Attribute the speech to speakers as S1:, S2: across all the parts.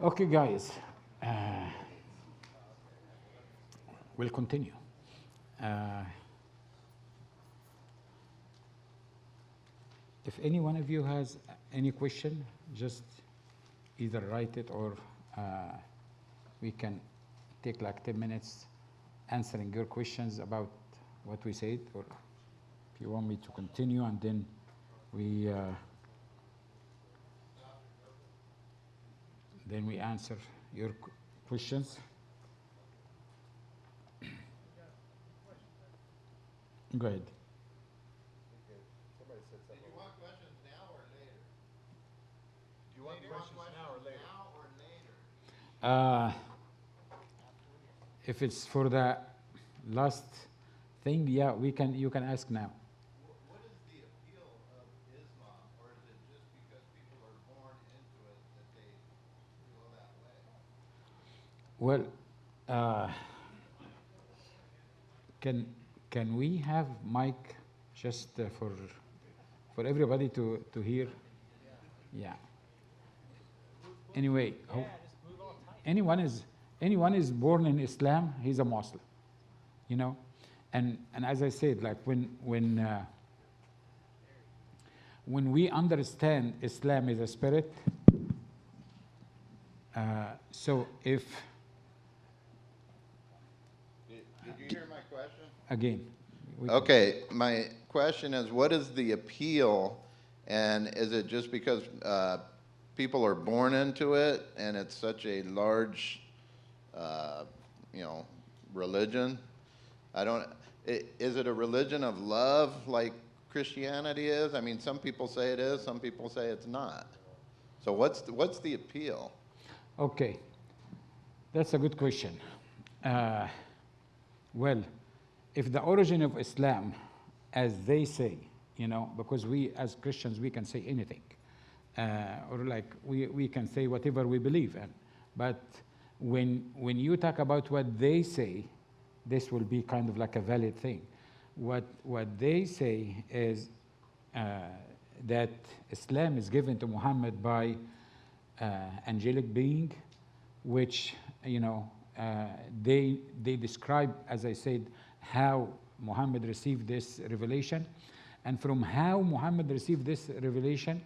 S1: Okay, guys, uh, we'll continue. Uh, if any one of you has any question, just either write it or we can take like 10 minutes answering your questions about what we said, or if you want me to continue and then we answer your questions. Go ahead.
S2: Somebody said something.
S3: Did you want questions now or later?
S2: Do you want questions now or later?
S3: Now or later?
S1: If it's for the last thing, yeah, we can. You can ask now.
S3: What is the appeal of Islam, or is it just because people are born into it that they feel that way?
S1: Well, can we have mic just for everybody to hear? Yeah. Anyway, anyone is born in Islam, he's a Muslim, you know, and as I said, like when we understand Islam is a spirit, so if
S3: Did you hear my question?
S1: again,
S3: Okay, my question is, what is the appeal, and is it just because people are born into it, and it's such a large, religion? Is it a religion of love like Christianity is? I mean, some people say it is, some people say it's not. So what's the appeal?
S1: Okay, that's a good question. Well, if the origin of Islam, as they say, because we as Christians, we can say anything, or like we can say whatever we believe in. But when you talk about what they say, this will be kind of like a valid thing. What they say is that Islam is given to Muhammad by angelic being, which they describe, as I said, how Muhammad received this revelation, and from how Muhammad received this revelation,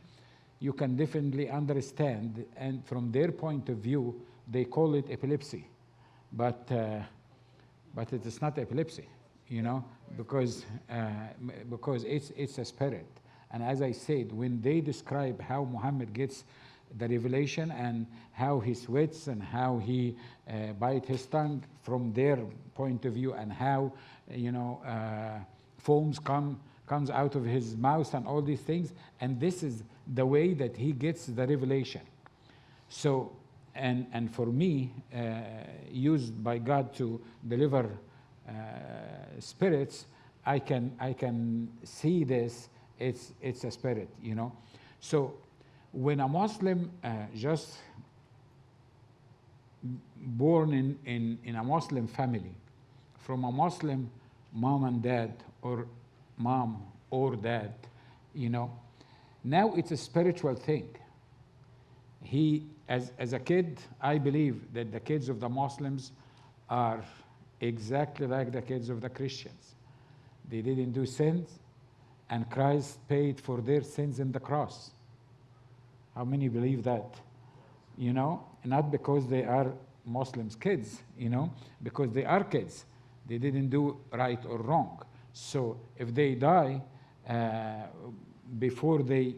S1: you can definitely understand. And from their point of view, they call it epilepsy, but it is not epilepsy, because it's a spirit. And as I said, when they describe how Muhammad gets the revelation and how he sweats and how he bites his tongue from their point of view, and how foams comes out of his mouth and all these things, and this is the way that he gets the revelation. So and for me, used by God to deliver spirits, I can see this. It's a spirit, So when a Muslim just born in a Muslim family, from a Muslim mom and dad, or mom or dad, now it's a spiritual thing. He, as a kid, I believe that the kids of the Muslims are exactly like the kids of the Christians. They didn't do sins, and Christ paid for their sins in the cross. How many believe that? Not because they are Muslims' kids, because they are kids. They didn't do right or wrong. So if they die before they,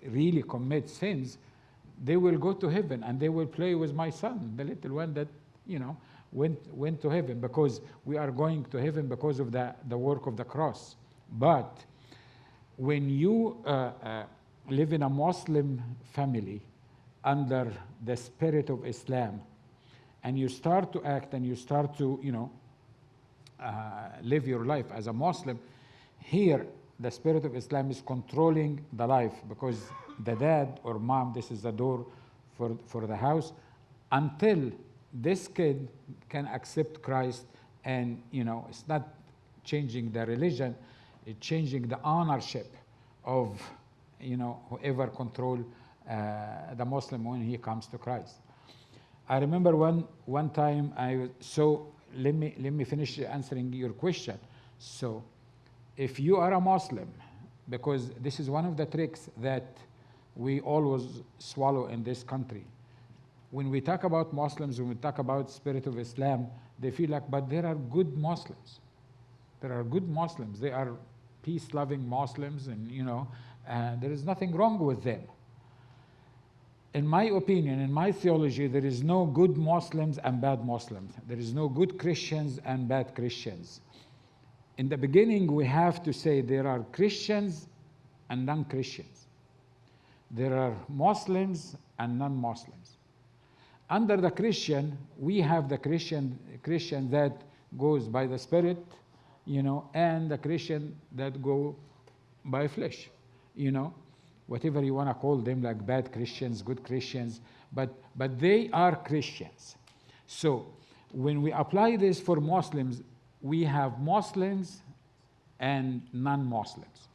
S1: really commit sins, they will go to heaven, and they will play with my son, the little one that, went to heaven, because we are going to heaven because of the work of the cross. But when you live in a Muslim family under the spirit of Islam, and you start to act and you start to, live your life as a Muslim, here the spirit of Islam is controlling the life, because the dad or mom, this is the door for the house, until this kid can accept Christ. And it's not changing the religion, it's changing the ownership of whoever control the Muslim when he comes to Christ. I remember one time so let me finish answering your question. So if you are a Muslim, because this is one of the tricks that we always swallow in this country. When we talk about Muslims, when we talk about spirit of Islam, they feel like, but there are good Muslims. There are good Muslims. They are peace-loving Muslims, and there is nothing wrong with them. In my opinion, in my theology, there is no good Muslims and bad Muslims. There is no good Christians and bad Christians. In the beginning, we have to say there are Christians and non-Christians. There are Muslims and non-Muslims. Under the Christian, we have the Christian that goes by the Spirit, and the Christian that go by flesh, whatever you want to call them, like bad Christians, good Christians, but they are Christians. So when we apply this for Muslims, we have Muslims and non-Muslims.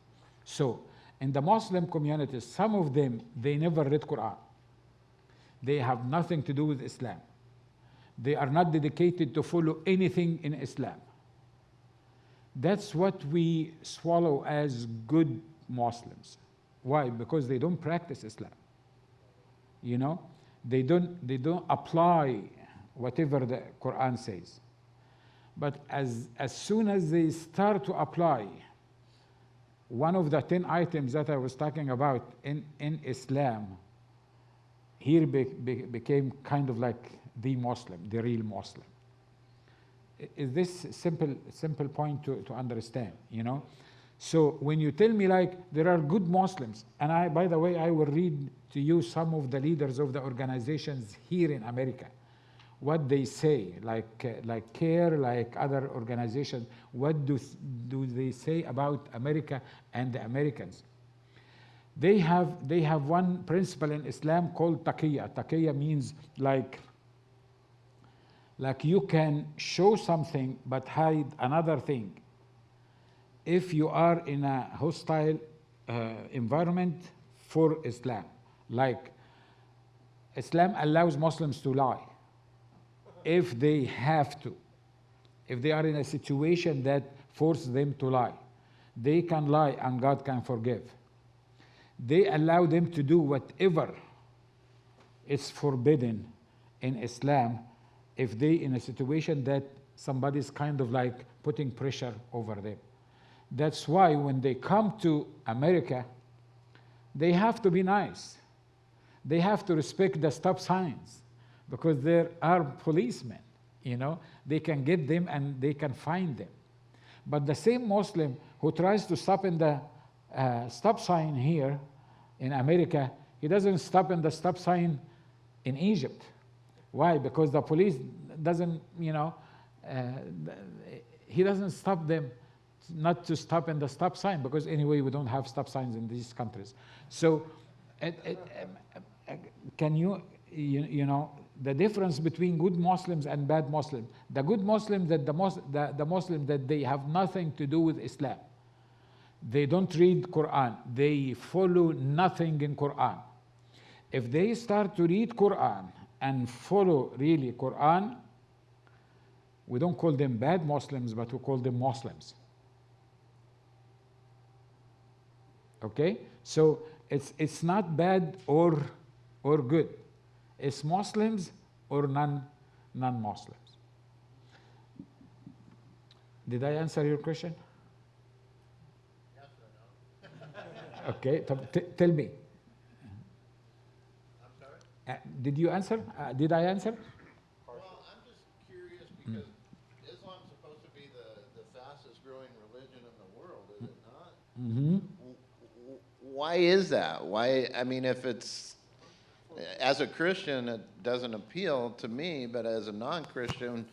S1: So in the Muslim community, some of them, they never read Quran. They have nothing to do with Islam. They are not dedicated to follow anything in Islam. That's what we swallow as good Muslims. Why? Because they don't practice Islam. They don't apply whatever the Quran says. But as soon as they start to apply one of the 10 items that I was talking about in Islam, here became kind of like the Muslim, the real Muslim. Is this simple point to understand, So when you tell me like there are good Muslims, and by the way, I will read to you some of the leaders of the organizations here in America, what they say, like CARE, like other organizations, what do they say about America and the Americans? They have one principle in Islam called taqiyya. Taqiyya means like you can show something but hide another thing. If you are in a hostile environment for Islam, like Islam allows Muslims to lie if they have to. If they are in a situation that forces them to lie, they can lie and God can forgive. They allow them to do whatever is forbidden in Islam if they in a situation that somebody's kind of like putting pressure over them. That's why when they come to America, they have to be nice. They have to respect the stop signs because there are policemen, they can get them and they can find them. But the same Muslim who tries to stop in the stop sign here in America, he doesn't stop in the stop sign in Egypt. Why? Because the police doesn't, he doesn't stop them not to stop in the stop sign because anyway we don't have stop signs in these countries. So can you the difference between good Muslims and bad Muslims? The good Muslims that the Muslim that they have nothing to do with Islam. They don't read Quran. They follow nothing in Quran. If they start to read Quran and follow really Quran, we don't call them bad Muslims, but we call them Muslims. Okay? So it's not bad or good. It's Muslims or non-Muslims. Did I answer your question?
S3: Yes or no?
S1: Okay, tell me.
S3: I'm sorry?
S1: Did you answer? Did I answer?
S3: Well, I'm just curious because Islam's supposed to be the fastest growing religion in the world, is it not?
S1: Mm-hmm.
S3: Why is that? Why? I mean, if it's, as a Christian, it doesn't appeal to me, but as a non-Christian,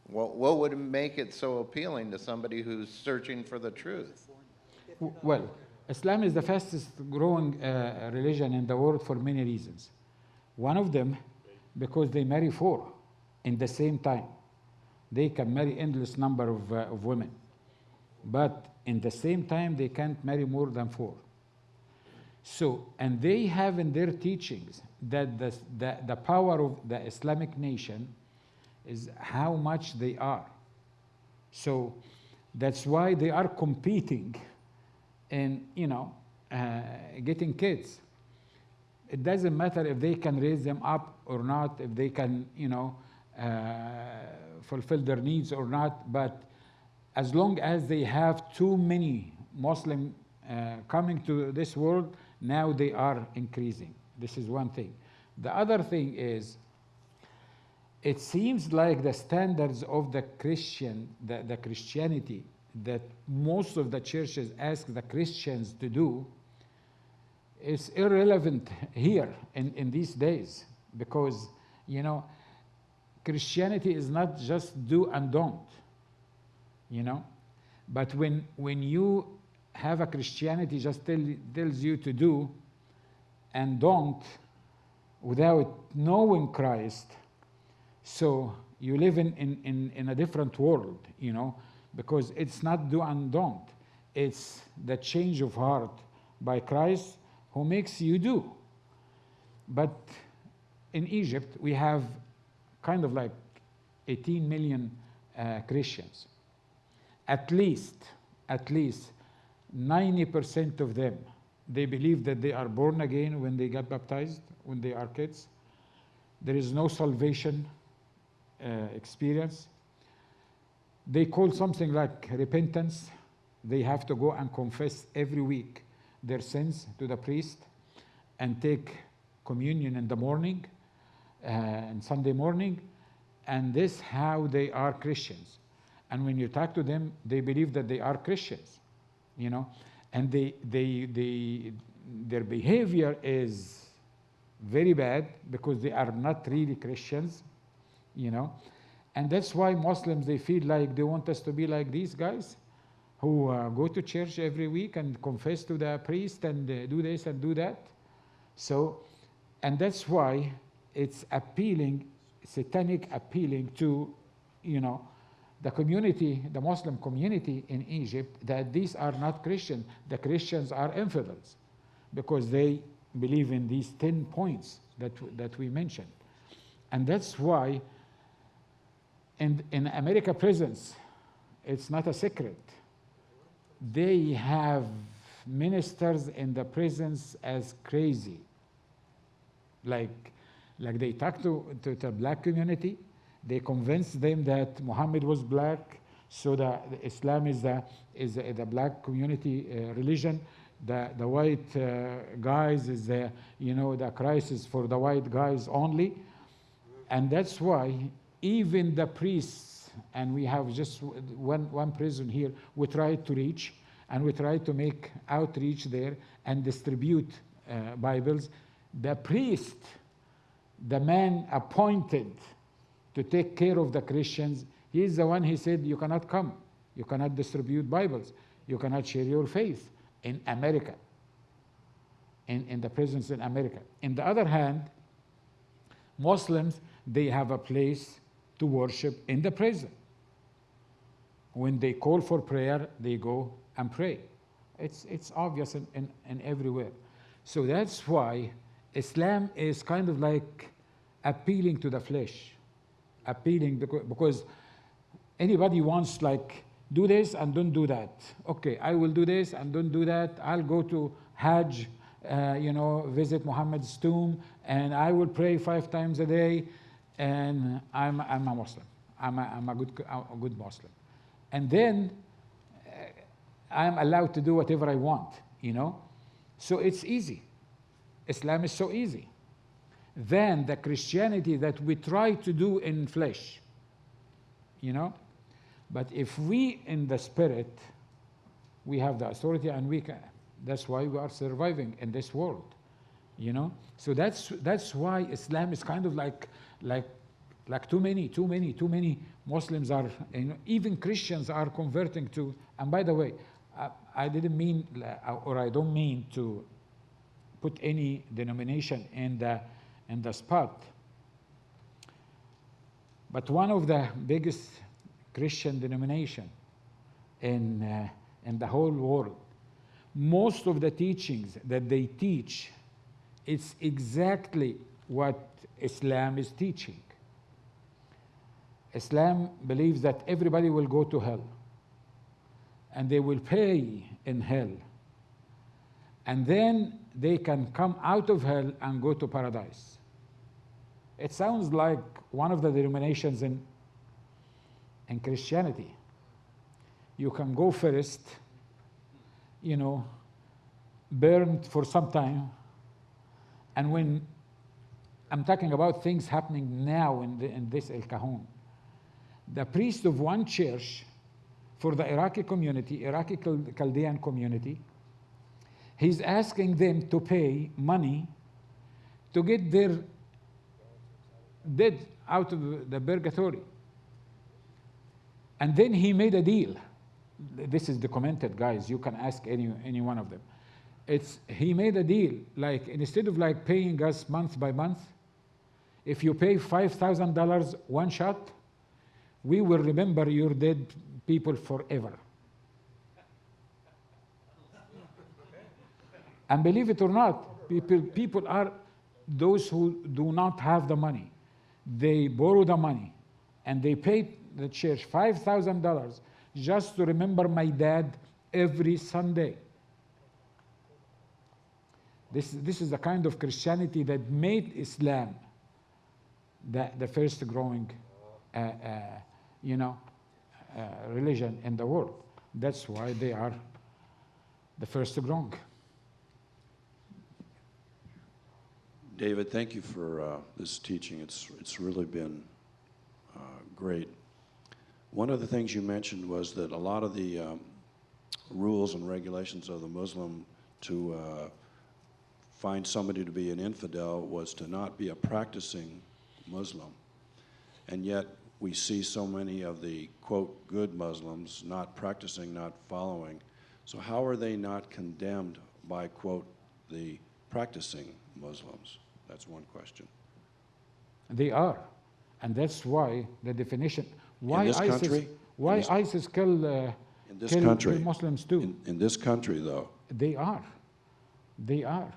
S3: what would make it so appealing to somebody who's searching for the truth?
S1: Well, Islam is the fastest growing religion in the world for many reasons. One of them, because they marry 4 in the same time. They can marry endless number of women. But in the same time, they can't marry more than 4. So, and they have in their teachings that the power of the Islamic nation is how much they are. So that's why they are competing in, getting kids. It doesn't matter if they can raise them up or not, if they can, fulfill their needs or not, but as long as they have too many Muslim coming to this world, now they are increasing. This is one thing. The other thing is, it seems like the standards of the Christianity that most of the churches ask the Christians to do is irrelevant here in these days, because, Christianity is not just do and don't, but when you have a Christianity just tells you to do and don't without knowing Christ, so you live in a different world, because it's not do and don't. It's the change of heart by Christ who makes you do. But in Egypt, we have kind of like 18 million Christians. At least 90% of them, they believe that they are born again when they get baptized, when they are kids. There is no salvation experience. They call something like repentance. They have to go and confess every week their sins to the priest and take communion in the morning and Sunday morning, and this how they are Christians. And when you talk to them, they believe that they are Christians, and their behavior is very bad because they are not really Christians, and that's why Muslims, they feel like they want us to be like these guys who go to church every week and confess to the priest and do this and do that. So, and that's why it's appealing, satanic appealing to, the community, the Muslim community in Egypt, that these are not Christians. The Christians are infidels because they believe in these 10 points that we mentioned. And that's why in America prisons, it's not a secret. They have ministers in the prisons as crazy. Like they talk to the black community, they convince them that Muhammad was black, so the Islam is the black community religion. The white guys is the Christ is for the white guys only, and that's why even the priests, and we have just one prison here, we try to reach, and we try to make outreach there and distribute Bibles. The priest, the man appointed to take care of the Christians, he is the one, he said, you cannot come, you cannot distribute Bibles, you cannot share your faith in America, in the prisons in America. On the other hand, Muslims, they have a place to worship in the prison. When they call for prayer, they go and pray. It's obvious in everywhere. So that's why Islam is kind of like appealing to the flesh, appealing because anybody wants like do this and don't do that. Okay, I will do this and don't do that. I'll go to Hajj, visit Muhammad's tomb, and I will pray 5 times a day, and I'm a Muslim. I'm a good Muslim, and then I'm allowed to do whatever I want. So it's easy. Islam is so easy than the Christianity that we try to do in flesh, But if we in the spirit, we have the authority, and we can. That's why we are surviving in this world, So that's why Islam is kind of like too many Muslims are, even Christians are converting to. And by the way, I didn't mean, or I don't mean to put any denomination in the spot. But one of the biggest Christian denomination in the whole world, most of the teachings that they teach, it's exactly what Islam is teaching. Islam believes that everybody will go to hell, and they will pay in hell, and then they can come out of hell and go to paradise. It sounds like one of the denominations in Christianity. You can go first, you know, burned for some time, and when I'm talking about things happening now in this El Cajon, the priest of one church for the Iraqi community, Iraqi Chaldean community, he's asking them to pay money to get their dead out of the purgatory. And then he made a deal. This is documented, guys. You can ask any one of them. He made a deal, like instead of like paying us month by month, if you pay $5,000 one shot, we will remember your dead people forever. And believe it or not, people are those who do not have the money. They borrow the money, and they pay the church $5,000 just to remember my dad every Sunday. This is the kind of Christianity that made Islam the first growing religion in the world. That's why they are the first growing.
S4: David, thank you for this teaching. It's really been great. One of the things you mentioned was that a lot of the rules and regulations of the Muslim to find somebody to be an infidel was to not be a practicing Muslim. And yet we see so many of the, quote, good Muslims not practicing, not following. So how are they not condemned by, quote, the practicing Muslims? That's one question.
S1: They are. And that's why the definition, why
S4: this
S1: ISIS,
S4: country?
S1: why
S4: In this-
S1: ISIS kill
S4: country.
S1: Muslims too.
S4: In this country, though,
S1: They are. They are.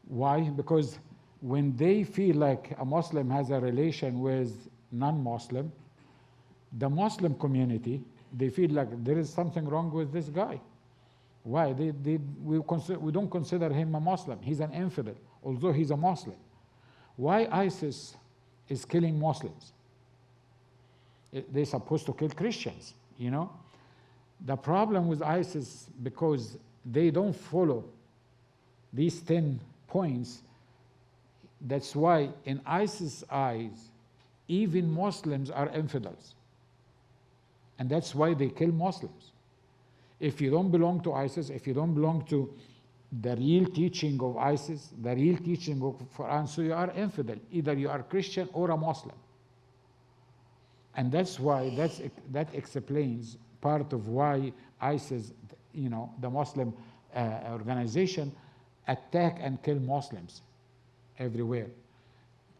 S1: Why? Because when they feel like a Muslim has a relation with non-Muslim, the Muslim community, they feel like there is something wrong with this guy. Why? We don't consider him a Muslim. He's an infidel, although he's a Muslim. Why ISIS is killing Muslims? They're supposed to kill Christians, you know? The problem with ISIS, because they don't follow these 10 points, that's why in ISIS' eyes, even Muslims are infidels. And that's why they kill Muslims. If you don't belong to ISIS, if you don't belong to the real teaching of ISIS, the real teaching of Quran, so you are infidel. Either you are Christian or a Muslim. And that's why, that explains part of why ISIS, you know, the Muslim organization, attack and kill Muslims everywhere.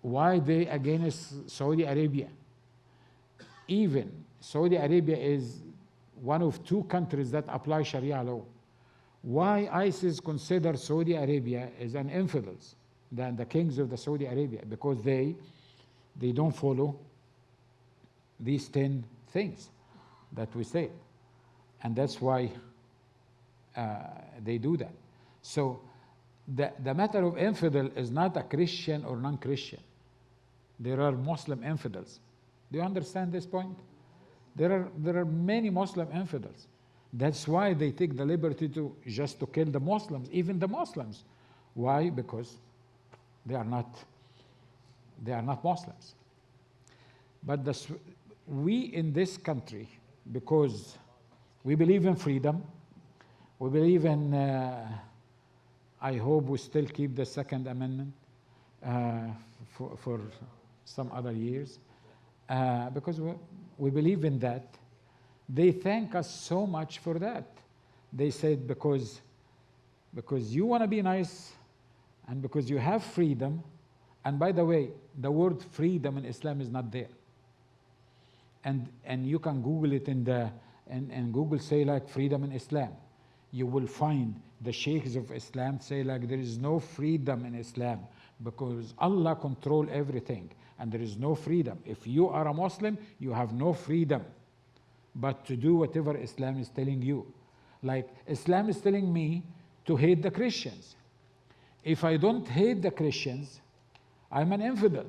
S1: Why they against Saudi Arabia? Even Saudi Arabia is one of 2 countries that apply Sharia law. Why ISIS consider Saudi Arabia as an infidels than the kings of the Saudi Arabia? Because they don't follow these 10 things that we say. And that's why they do that. So the matter of infidel is not a Christian or non-Christian. There are Muslim infidels. Do you understand this point? There are many Muslim infidels. That's why they take the liberty to kill the Muslims, even the Muslims. Why? Because they are not Muslims. But we in this country, because we believe in freedom, we believe in, I hope we still keep the Second Amendment for some other years, because we believe in that. They thank us so much for that. They said because you want to be nice and because you have freedom, and by the way, the word freedom in Islam is not there. And you can Google it and Google say like freedom in Islam. You will find the sheikhs of Islam say like there is no freedom in Islam because Allah control everything and there is no freedom. If you are a Muslim, you have no freedom but to do whatever Islam is telling you. Like Islam is telling me to hate the Christians. If I don't hate the Christians, I'm an infidel.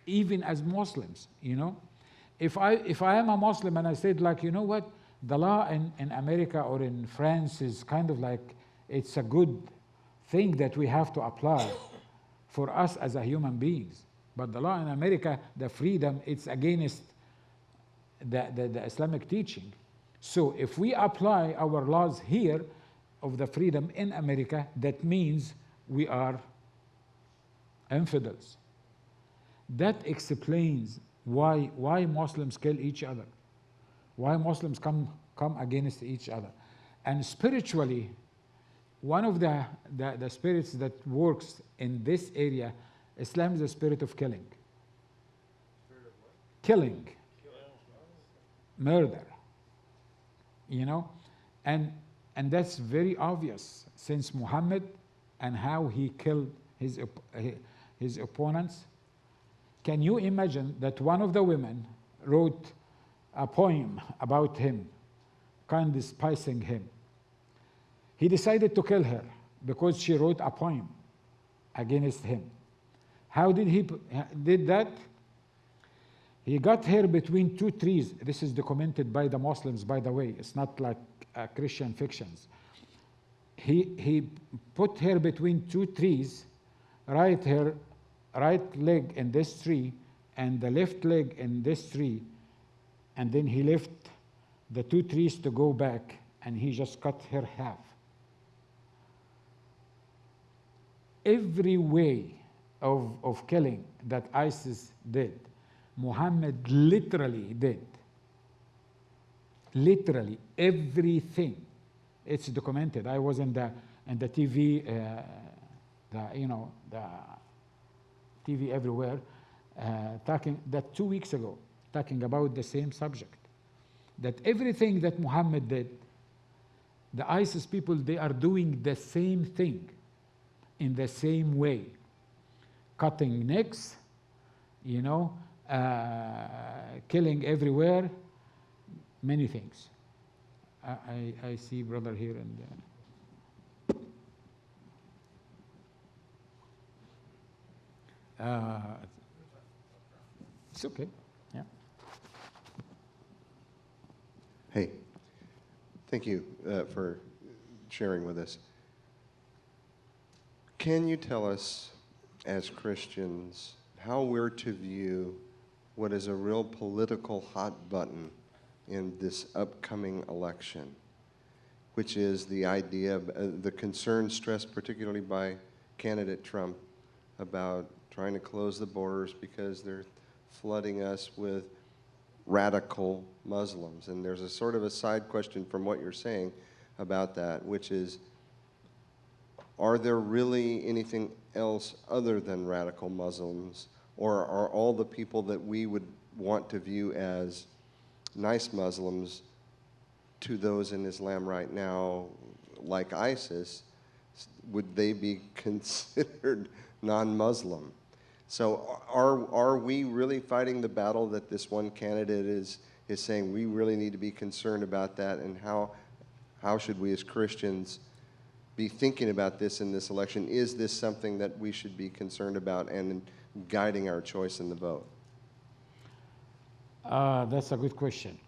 S1: Even as Muslims, you know. If I am a Muslim and I said like, you know what, the law in America or in France is kind of like, it's a good thing that we have to apply for us as a human beings. But the law in America, the freedom, it's against the Islamic teaching. So if we apply our laws here of the freedom in America, that means we are infidels. That explains why Muslims kill each other, why Muslims come against each other. And spiritually, one of the spirits that works in this area, Islam is a spirit of killing.
S2: Spirit of what?
S1: Killing. Murder. You know? And that's very obvious since Muhammad and how he killed his opponents. Can you imagine that one of the women wrote a poem about him, kind of despising him? He decided to kill her because she wrote a poem against him. How did he did that? He got her between two trees. This is documented by the Muslims, by the way. It's not like Christian fictions. He put her between two trees, her right leg in this tree and the left leg in this tree, and then he left the two trees to go back and he just cut her half. Every way of killing that ISIS did, Muhammad literally did. Literally everything. It's documented. I was in the TV, the TV everywhere, talking that 2 weeks ago, talking about the same subject. That everything that Muhammad did, the ISIS people, they are doing the same thing in the same way. Cutting necks, killing everywhere, many things. I see brother here and it's okay. Yeah.
S5: Hey, thank you for sharing with us. Can you tell us, as Christians, how we're to view what is a real political hot button in this upcoming election, which is the idea of the concern stressed particularly by candidate Trump about trying to close the borders because they're flooding us with radical Muslims. And there's a sort of a side question from what you're saying about that, which is, are there really anything else other than radical Muslims, or are all the people that we would want to view as nice Muslims to those in Islam right now, like ISIS, would they be considered non-Muslim? So are we really fighting the battle that this one candidate is saying we really need to be concerned about that, and how should we as Christians be thinking about this in this election? Is this something that we should be concerned about and guiding our choice in the vote?
S1: That's a good question.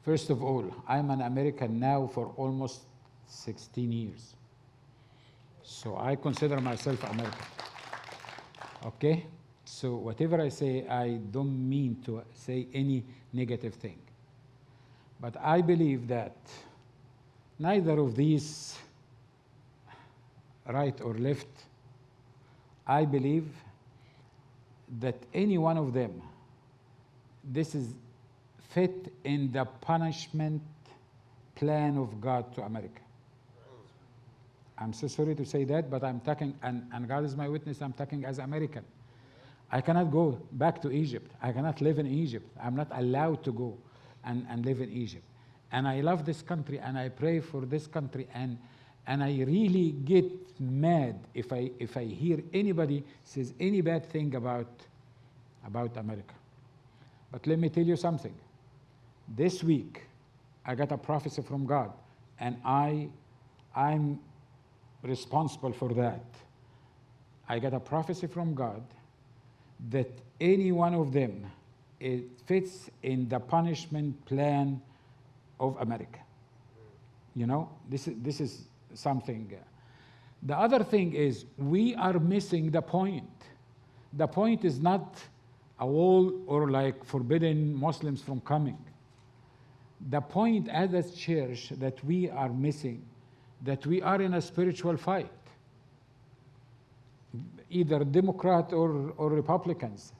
S1: First of all, I'm an American now for almost 16 years. So I consider myself American. Okay? So whatever I say, I don't mean to say any negative thing. But I believe that neither of these, right or left, I believe that any one of them, this is fit in the punishment plan of God to America. I'm so sorry to say that, but I'm talking, and God is my witness, I'm talking as American. I cannot go back to Egypt. I cannot live in Egypt. I'm not allowed to go. and live in Egypt. And I love this country, and I pray for this country, and I really get mad if I hear anybody says any bad thing about America. But let me tell you something. This week, I got a prophecy from God, and I'm responsible for that. I got a prophecy from God that any one of them, it fits in the punishment plan of America. You know, this is something. The other thing is we are missing the point. The point is not a wall or like forbidding Muslims from coming. The point as a church that we are missing, that we are in a spiritual fight, either Democrat or Republicans.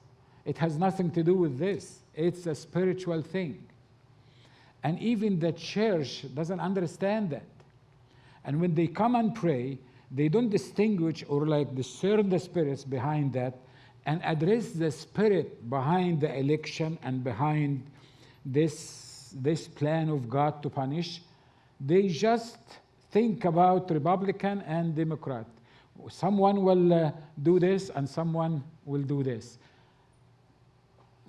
S1: It has nothing to do with this. It's a spiritual thing. And even the church doesn't understand that. And when they come and pray, they don't distinguish or like discern the spirits behind that and address the spirit behind the election and behind this plan of God to punish. They just think about Republican and Democrat. Someone will do this and someone will do this.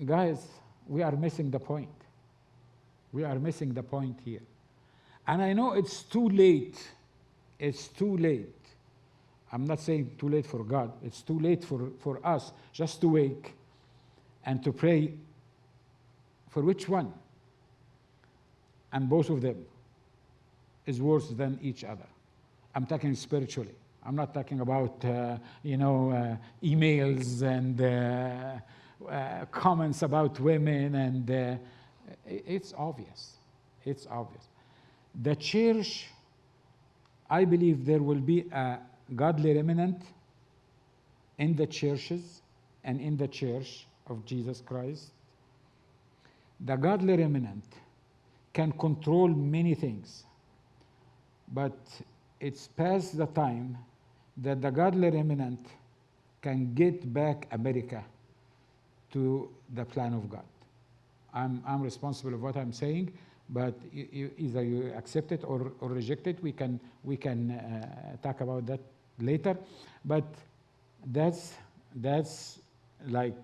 S1: Guys, we are missing the point. We are missing the point here. And I know it's too late. It's too late. I'm not saying too late for God. It's too late for us just to wake and to pray for which one? And both of them is worse than each other. I'm talking spiritually. I'm not talking about, emails and comments about women, and it's obvious. It's obvious. The church, I believe there will be a godly remnant in the churches and in the church of Jesus Christ. The godly remnant can control many things, but it's past the time that the godly remnant can get back America to the plan of God. I'm responsible of what I'm saying, but either you accept it or reject it. We can talk about that later. But that's like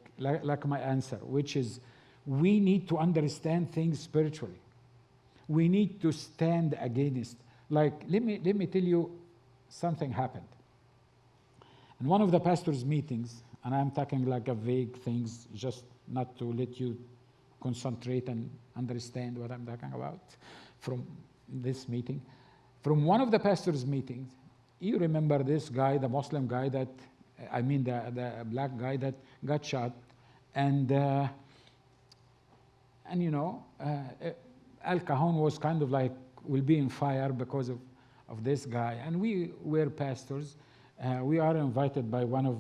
S1: my answer, which is we need to understand things spiritually. We need to stand against. Like let me tell you something happened. In one of the pastors' meetings, and I'm talking like a vague things, just not to let you concentrate and understand what I'm talking about from this meeting. From one of the pastors' meetings, you remember this guy, the Muslim guy the black guy that got shot, and Al Cajon was kind of like will be in fire because of this guy, and we were pastors. We are invited by one of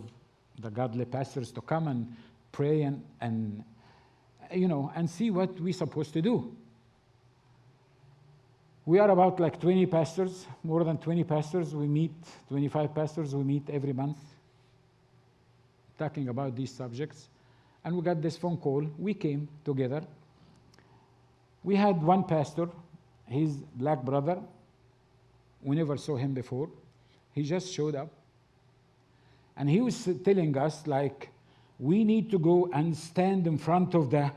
S1: the godly pastors to come and pray and see what we're supposed to do. We are about like 20 pastors, more than 20 pastors. We meet, 25 pastors, we meet every month talking about these subjects. And we got this phone call. We came together. We had one pastor, his black brother. We never saw him before. He just showed up. And he was telling us, like, we need to go and stand in front of the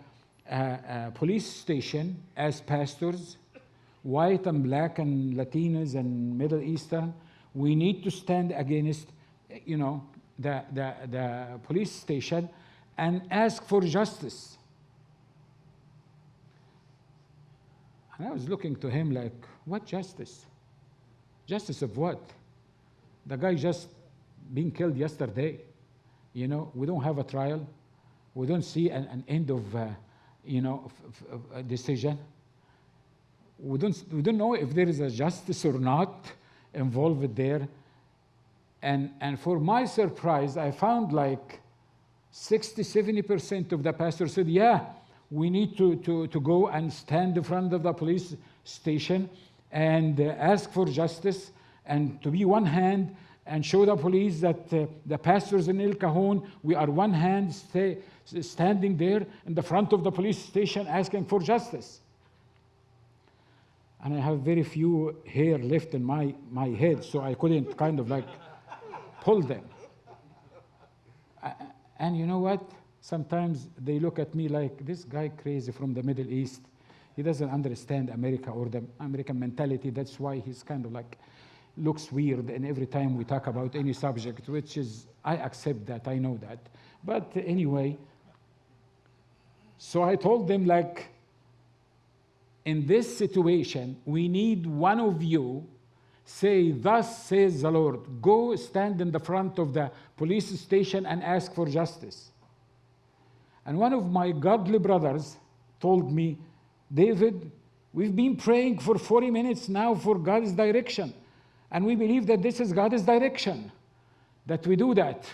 S1: police station as pastors, white and black and Latinos and Middle Eastern. We need to stand against, the police station and ask for justice. And I was looking to him like, what justice? Justice of what? The guy just being killed yesterday. We don't have a trial. We don't see an end of, a decision. We don't know if there is a justice or not involved there. And for my surprise, I found like 60-70% of the pastors said, yeah, we need to go and stand in front of the police station and ask for justice and to be one hand and show the police that the pastors in El Cajon, we are one hand standing there in the front of the police station asking for justice. and I have very few hair left in my head, so I couldn't kind of like pull them. And you know what? Sometimes they look at me like, this guy crazy from the Middle East. He doesn't understand America or the American mentality. That's why he's kind of like looks weird. And every time we talk about any subject, which is, I accept that, I know that. But anyway, so I told them like, in this situation, we need one of you say, thus says the Lord, go stand in the front of the police station and ask for justice. And one of my godly brothers told me, David, we've been praying for 40 minutes now for God's direction. And we believe that this is God's direction, that we do that.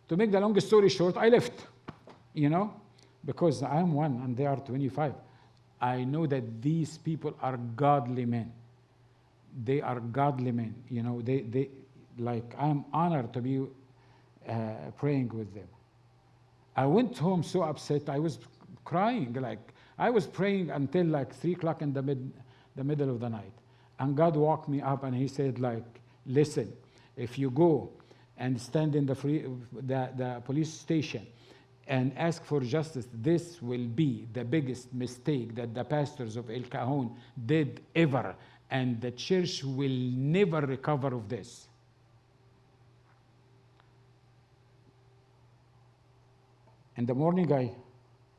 S1: To make the long story short, I left, because I'm one and they are 25. I know that these people are godly men. They are godly men, they like, I'm honored to be praying with them. I went home so upset, I was crying, like, I was praying until like 3 o'clock in the middle of the night. And God woke me up and he said like, listen, if you go and stand in the police station and ask for justice, this will be the biggest mistake that the pastors of El Cajon did ever. And the church will never recover of this. In the morning,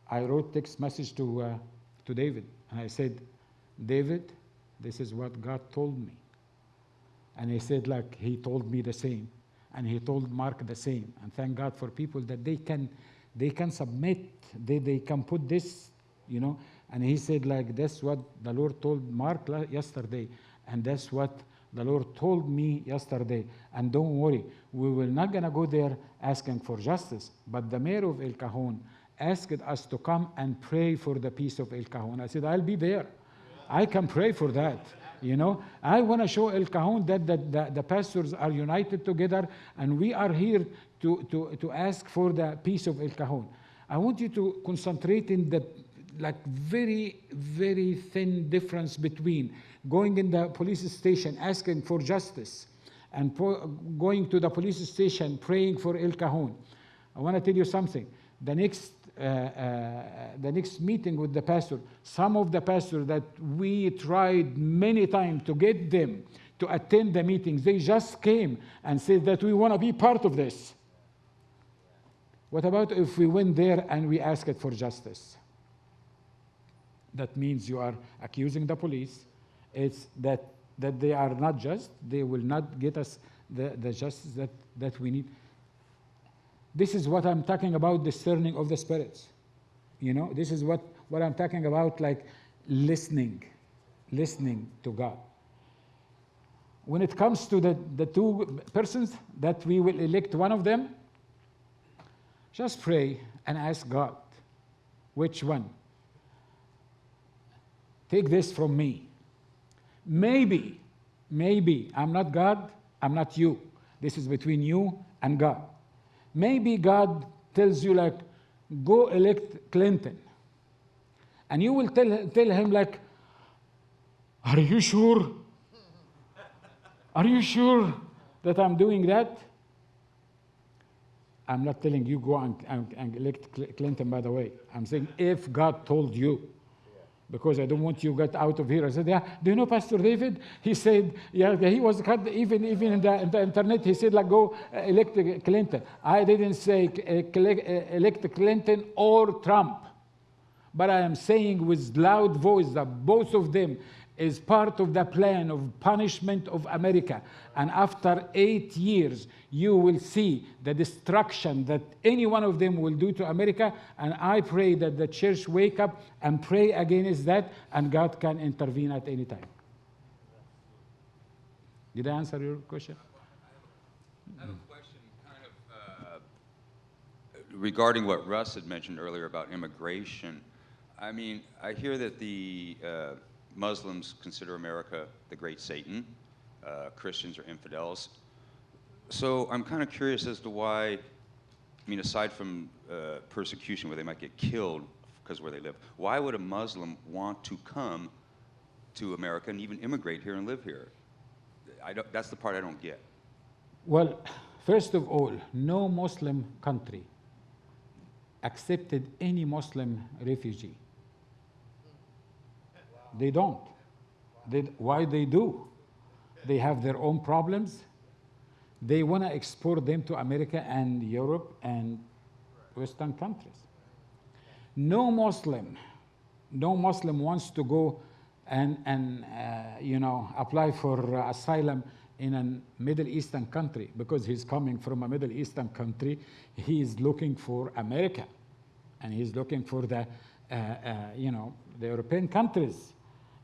S1: I wrote text message to David, and I said, David, this is what God told me. And he said, like, he told me the same, and he told Mark the same. And thank God for people that they can submit, they can put this, And he said, like, that's what the Lord told Mark yesterday, and that's what the Lord told me yesterday. And don't worry, we will not gonna go there asking for justice, but the mayor of El Cajon asked us to come and pray for the peace of El Cajon. I said, I'll be there. I can pray for that. I want to show El Cajon that the pastors are united together, and we are here to ask for the peace of El Cajon. I want you to concentrate in the very, very thin difference between going in the police station asking for justice and going to the police station praying for El Cajon. I want to tell you something. The next meeting with the pastor, some of the pastors that we tried many times to get them to attend the meetings, they just came and said that we want to be part of this. What about if we went there and we asked for justice? That means you are accusing the police. It's that they are not just. They will not get us the justice that we need. This is what I'm talking about, discerning of the spirits. This is what I'm talking about, like listening to God. When it comes to the two persons that we will elect one of them, just pray and ask God, which one? Take this from me. Maybe I'm not God, I'm not you. This is between you and God. Maybe God tells you, like, go elect Clinton. And you will tell him, like, are you sure? Are you sure that I'm doing that? I'm not telling you go and elect Clinton, by the way. I'm saying if God told you. Because I don't want you to get out of here. I said, yeah, do you know Pastor David? He said, yeah, he was cut even in the internet. He said, like, go elect Clinton. I didn't say elect Clinton or Trump. But I am saying with loud voice that both of them is part of the plan of punishment of America. And after 8 years, you will see the destruction that any one of them will do to America. And I pray that the church wake up and pray against that, and God can intervene at any time. Did I answer your question?
S6: I have a question kind of regarding what Russ had mentioned earlier about immigration. I mean, I hear that the Muslims consider America the great Satan. Christians are infidels. So I'm kind of curious as to why, I mean, aside from persecution where they might get killed because where they live, why would a Muslim want to come to America and even immigrate here and live here. That's the part I don't get.
S1: Well, first of all, no Muslim country accepted any Muslim refugee. They don't. Why they do? They have their own problems. They want to export them to America and Europe and Western countries. No Muslim wants to go and apply for asylum in a Middle Eastern country because he's coming from a Middle Eastern country. He's looking for America, and he's looking for the European countries.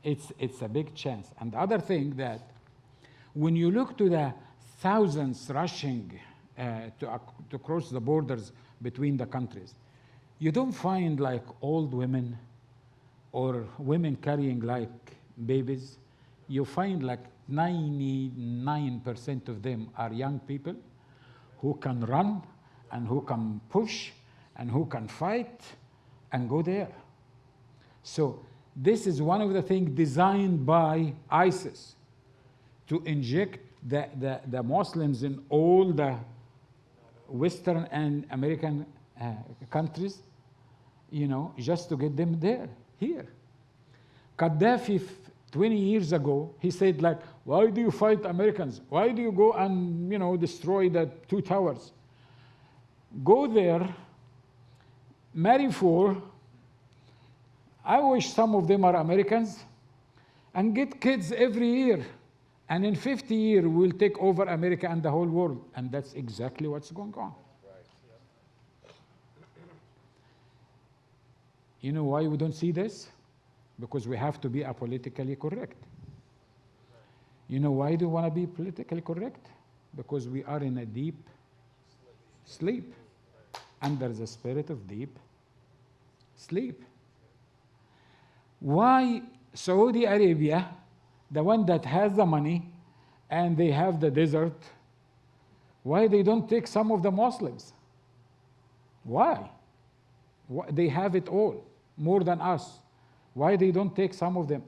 S1: It's a big chance. And the other thing that when you look to the thousands rushing to cross the borders between the countries, you don't find like old women or women carrying like babies. You find like 99% of them are young people who can run and who can push and who can fight and go there. So this is one of the things designed by ISIS to inject the Muslims in all the Western and American countries, just to get them here. Gaddafi, 20 years ago, he said like, why do you fight Americans? Why do you go and, destroy the two towers? Go there, marry 4. I wish some of them are Americans, and get kids every year. And in 50 years, we'll take over America and the whole world. And that's exactly what's going on. You know why we don't see this? Because we have to be apolitically correct. You know why do we want to be politically correct? Because we are in a deep sleep, under the spirit of deep sleep. Why Saudi Arabia, the one that has the money and they have the desert, why they don't take some of the Muslims? Why? They have it all, more than us. Why they don't take some of them?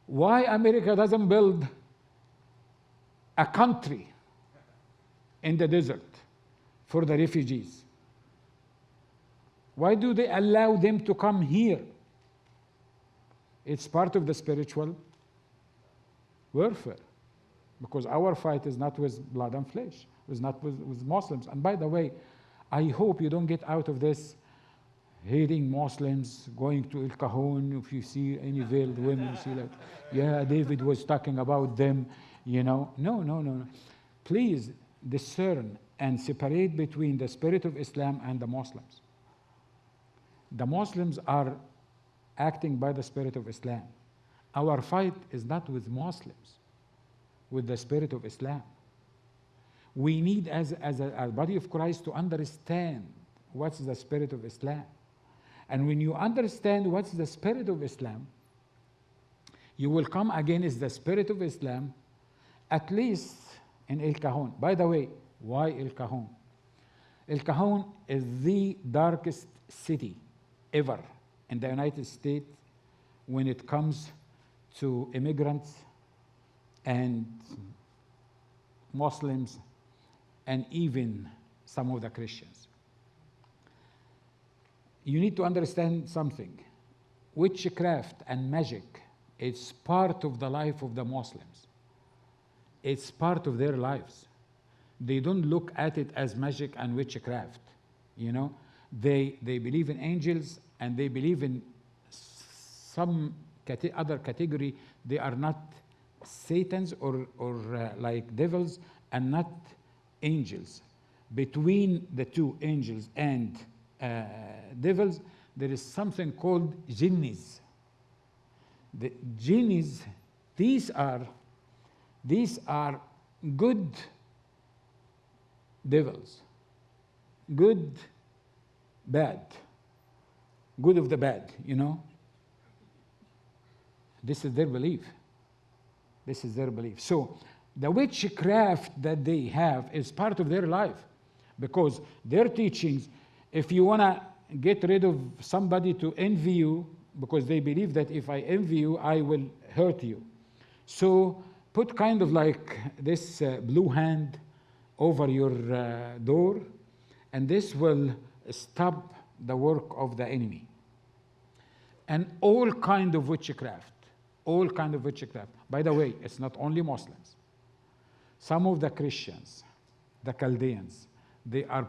S1: Why America doesn't build a country in the desert for the refugees? Why do they allow them to come here? It's part of the spiritual warfare, because our fight is not with blood and flesh, it's not with Muslims. And by the way, I hope you don't get out of this hating Muslims, going to El Cajon. If you see any veiled women, you see like, yeah, David was talking about them, No. Please discern and separate between the spirit of Islam and the Muslims. The Muslims are acting by the spirit of Islam. Our fight is not with Muslims, with the spirit of Islam. We need, as a body of Christ, to understand what's the spirit of Islam. And when you understand what's the spirit of Islam, you will come against the spirit of Islam, at least in El Cajon. By the way, why El Cajon? El Cajon is the darkest city ever in the United States when it comes to immigrants and Muslims and even some of the Christians. You need to understand something. Witchcraft and magic, it's part of the life of the Muslims. It's part of their lives. They don't look at it as magic and witchcraft. They believe in angels, and they believe in some other category. They are not Satans or like devils, and not angels. Between the two, angels and devils, there is something called jinnis. The jinnis, these are good devils, good, bad, good of the bad, This is their belief. This is their belief. So the witchcraft that they have is part of their life, because their teachings, if you want to get rid of somebody to envy you, because they believe that if I envy you, I will hurt you. So put kind of like this blue hand over your door, and this will stop the work of the enemy. And all kind of witchcraft, all kind of witchcraft. By the way, it's not only Muslims. Some of the Christians, the Chaldeans, they are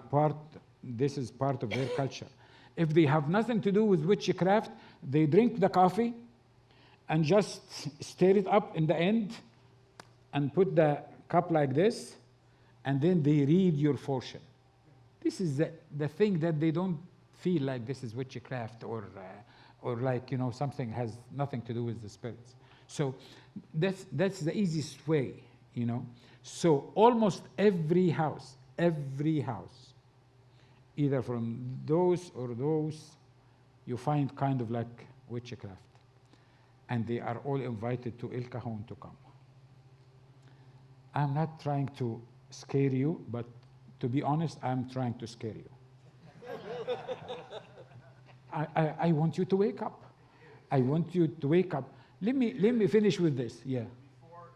S1: this is part of their culture. If they have nothing to do with witchcraft, they drink the coffee and just stir it up in the end and put the cup like this, and then they read your fortune. This is the thing that they don't feel like this is witchcraft or like, something has nothing to do with the spirits. So that's the easiest way, So almost every house, either from those or those, you find kind of like witchcraft. And they are all invited to El Cajon to come. I'm not trying to scare you, but to be honest, I'm trying to scare you. I want you to wake up. I want you to wake up. Let me finish with this. Yeah.
S7: Before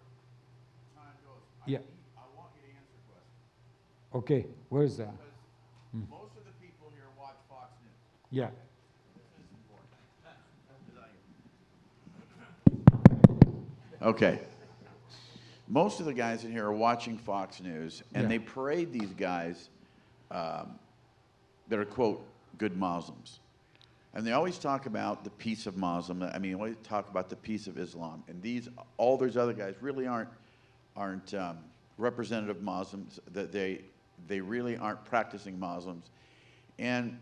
S7: time goes,
S1: Yeah.
S7: I want you to answer questions.
S1: Okay. Where's that?
S7: Because most of the people here watch Fox News.
S1: Yeah.
S7: This is important. Okay. Most of the guys in here are watching Fox News, and
S1: Yeah.
S7: they parade these guys that are, quote, good Muslims. And they always talk about the peace of Muslim. I mean, always talk about the peace of Islam. And all those other guys really aren't representative Muslims. That they really aren't practicing Muslims. And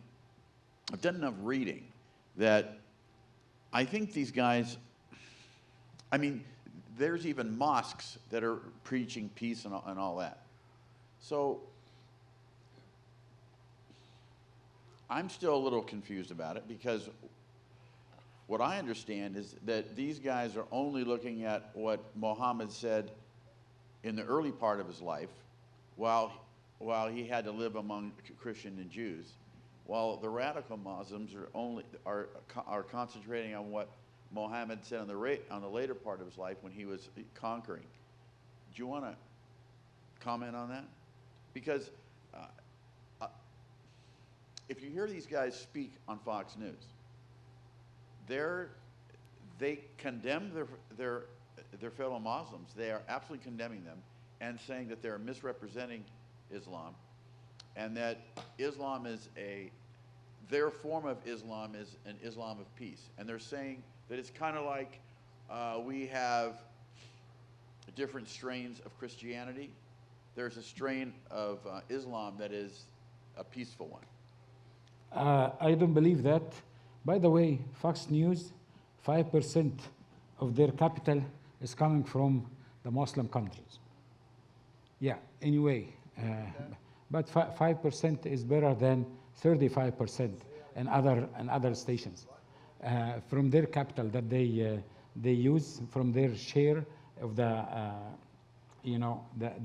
S7: I've done enough reading that I think these guys. I mean, there's even mosques that are preaching peace and all that. So I'm still a little confused about it, because what I understand is that these guys are only looking at what Muhammad said in the early part of his life, while he had to live among Christians and Jews, while the radical Muslims are concentrating on what Muhammad said on the later part of his life when he was conquering. Do you want to comment on that? Because if you hear these guys speak on Fox News, they condemn their fellow Muslims. They are absolutely condemning them and saying that they're misrepresenting Islam, and that Islam is their form of Islam is an Islam of peace. And they're saying that it's kind of like we have different strains of Christianity. There's a strain of Islam that is a peaceful one.
S1: I don't believe that. By the way, Fox News, 5% of their capital is coming from the Muslim countries. Yeah, anyway, but 5% is better than 35% in other stations. From their capital that they use, from their share of the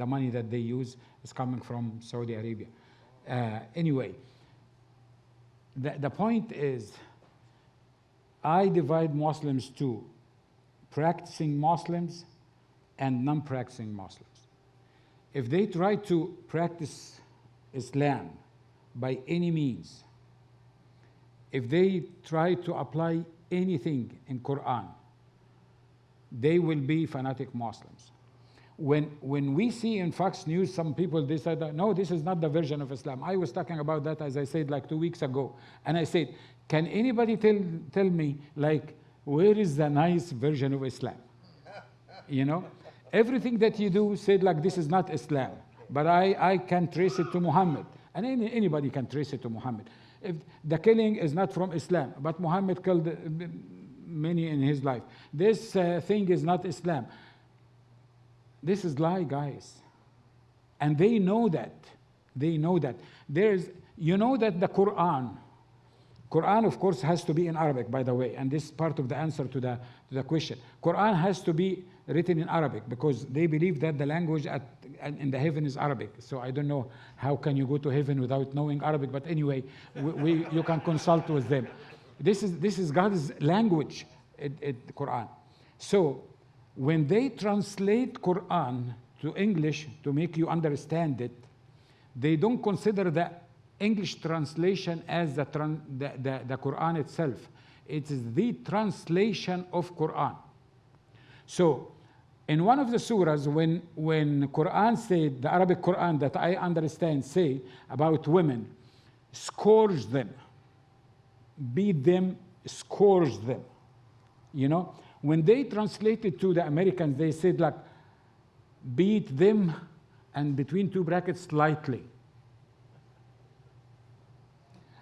S1: money that they use is coming from Saudi Arabia. Anyway, the point is, I divide Muslims to practicing Muslims and non-practicing Muslims. If they try to practice Islam by any means, if they try to apply anything in Quran, they will be fanatic Muslims. When we see in Fox News some people, they said, no, this is not the version of Islam. I was talking about that, as I said, like 2 weeks ago. And I said, can anybody tell me, like, where is the nice version of Islam? Everything that you do said, like, this is not Islam. But I can trace it to Muhammad. And anybody can trace it to Muhammad. If the killing is not from Islam, but Muhammad killed many in his life. This thing is not Islam. This is lie, guys. And they know that. They know that. That the Quran, of course, has to be in Arabic, by the way, and this is part of the answer to the question. Quran has to be written in Arabic because they believe that the language in the heaven is Arabic. So I don't know how can you go to heaven without knowing Arabic, but anyway, you can consult with them. This is God's language, the Quran. So when they translate Quran to English to make you understand it, they don't consider the English translation as the Quran itself. It is the translation of Quran. So in one of the surahs, when Quran said, the Arabic Quran that I understand say about women, scourge them, beat them, scourge them. You know, when they translated to the Americans, they said like, beat them, and between two brackets, lightly.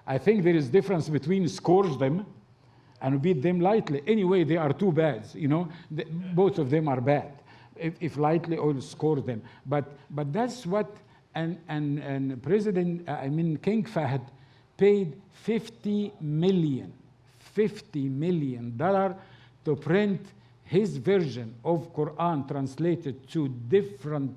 S1: I think there is difference between scourge them and beat them lightly. Anyway, they are two bads, you know. Both of them are bad, if lightly or scourge them. But that's what, and President, King Fahd paid $50 million to print his version of Quran translated to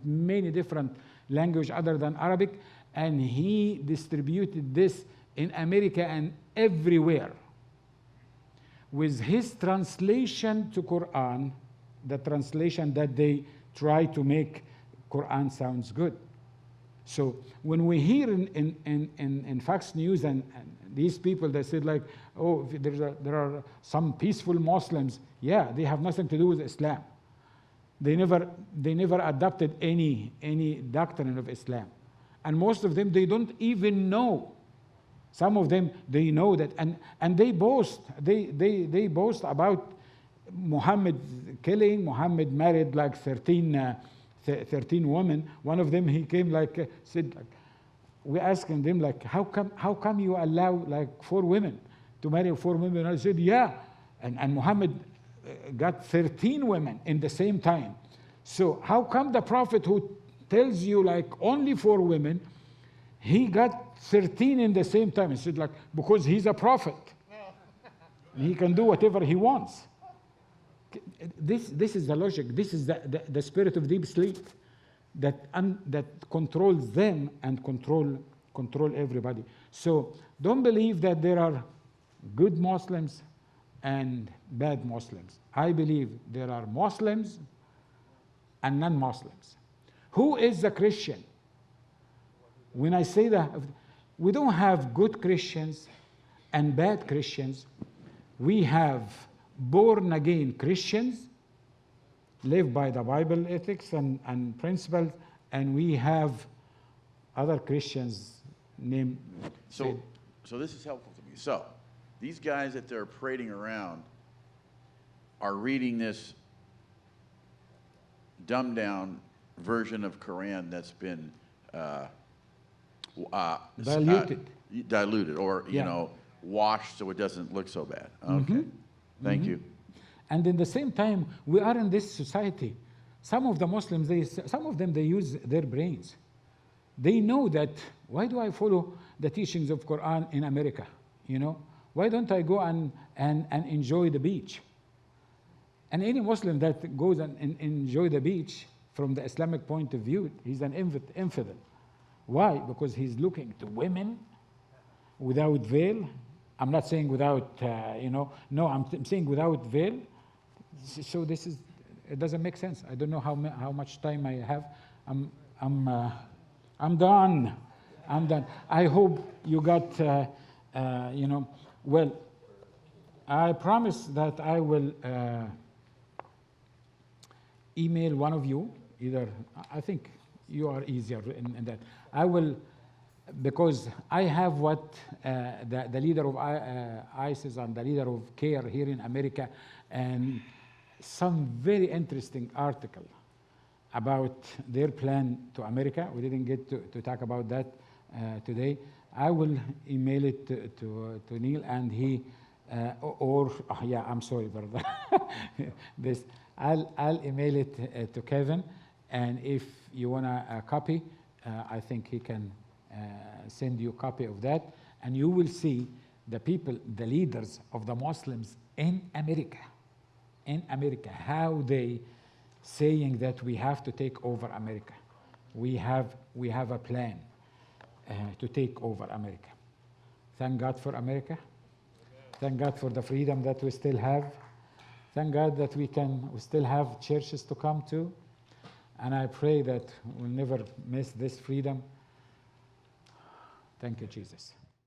S1: many different language other than Arabic, and he distributed this in America and everywhere. With his translation to Quran, the translation that they try to make Quran sounds good. So when we hear in Fox News and these people that said like, oh, there are some peaceful Muslims, yeah, they have nothing to do with Islam. They never adopted any doctrine of Islam, and most of them they don't even know. Some of them they know that, and they boast about Muhammad killing. Muhammad married like 13 women. One of them he came like said like, we asking them like, how come you allow like 4 women to marry 4 women? And I said, yeah, and Muhammad got 13 women in the same time. So how come the prophet who tells you like only 4 women, he got 13 in the same time? He said like, because he's a prophet. He can do whatever he wants. This is the logic. This is the spirit of deep sleep that controls them and control everybody. So don't believe that there are good Muslims and bad Muslims. I believe there are Muslims and non-Muslims. Who is a Christian? When I say that, we don't have good Christians and bad Christians. We have born-again Christians, live by the Bible ethics and principles, and we have other Christians named...
S7: So this is helpful to me. So these guys that they're parading around are reading this dumbed-down version of Quran that's been diluted, or you know, washed so it doesn't look so bad. Okay, thank you.
S1: And in the same time, we are in this society. Some of the Muslims, some of them, they use their brains. They know that, why do I follow the teachings of Quran in America? You know, why don't I go and enjoy the beach? And any Muslim that goes and enjoy the beach from the Islamic point of view, he's an infidel. Why? Because he's looking to women without veil. I'm not saying without, no, I'm saying without veil. So this is, it doesn't make sense. I don't know how much time I have. I'm done. I hope you got, well, I promise that I will email one of you, either, I think you are easier in that. I will, because I have what the leader of ISIS and the leader of CARE here in America, and some very interesting article about their plan to America. We didn't get to talk about that today. I will email it to Neil, and he, I'm sorry, brother. I'll email it to Kevin, and if you want a copy, I think he can send you a copy of that, and you will see the people, the leaders of the Muslims in America, how they saying that we have to take over America. We have a plan to take over America. Thank God for America. Thank God for the freedom that we still have. Thank God that we still have churches to come to. And I pray that we'll never miss this freedom. Thank you, Jesus.